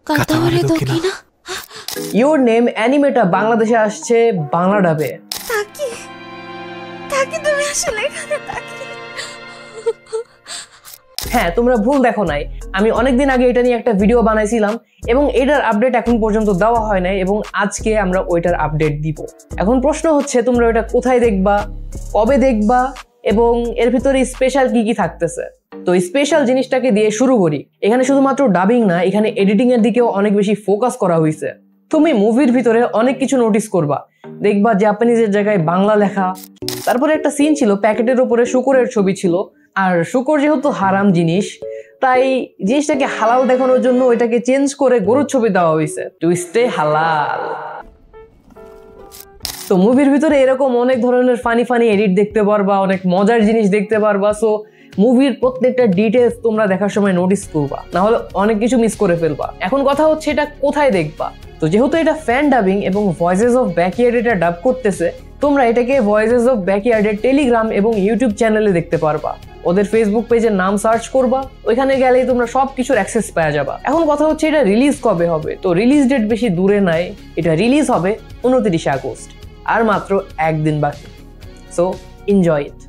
কাতাওয়ারে দোকিনা your name অ্যানিমেটা বাংলাদেশে আসছে বাংলা ডাবে। তাকি তাকি তুমি আসলে এখানে তাকি। হ্যাঁ, তোমরা ভুল দেখো নাই, আমি অনেকদিন আগে এটা নিয়ে একটা ভিডিও বানাইছিলাম এবং এটার আপডেট এখন পর্যন্ত দেওয়া হয় নাই এবং আজকে আমরা ওইটার আপডেট দিব। এখন প্রশ্ন হচ্ছে তোমরা ওইটা কোথায় দেখবা, কবে দেখবা এবং এর ভিতরে স্পেশাল কি কি থাকতেছে। তো স্পেশাল জিনিসটাকে দিয়ে শুরু করি। এখানে শুধুমাত্র ডাবিং না, এখানে এডিটিং এর দিকেও অনেক বেশি ফোকাস করা হয়েছে। তুমি মুভির ভিতরে অনেক কিছু নোটিস করবা, দেখবা জাপানিজের জায়গায় বাংলা লেখা। তারপরে একটা সিন ছিল, প্যাকেটের উপরে শুকরের ছবি ছিল, আর শুকর যেহেতু হারাম জিনিস তাই জিনিসটাকে হালাল দেখানোর জন্য ওইটাকে চেঞ্জ করে গরুর ছবি দেওয়া হয়েছে, টু স্টে হালাল। তো মুভির ভিতরে এরকম অনেক ধরনের ফানি ফানি এডিট দেখতে পারবা, অনেক মজার জিনিস দেখতে পারবা। সো মুভির প্রত্যেকটা ডিটেলস তোমরা দেখার সময় নোটিস করবা, না হলে অনেক কিছু মিস করে ফেলবা। এখন কথা হচ্ছে এটা কোথায় দেখবা। তো যেহেতু এটা ফ্যান ডাবিং এবং ভয়েসেস অফ ব্যাকইয়ার্ড এটা ডাব করতেছে, তোমরা এটাকে ভয়েসেস অফ ব্যাকইয়ার্ডের টেলিগ্রাম এবং ইউটিউব চ্যানেলে দেখতে পারবা। ওদের ফেসবুক পেজের নাম সার্চ করবা, ওইখানে গেলেই তোমরা সবকিছুর অ্যাক্সেস পাওয়া যাবা। এখন কথা হচ্ছে এটা রিলিজ কবে হবে। তো রিলিজ ডেট বেশি দূরে নাই, এটা রিলিজ হবে 29 আগস্ট, আর মাত্র একদিন বাকি। So enjoy it.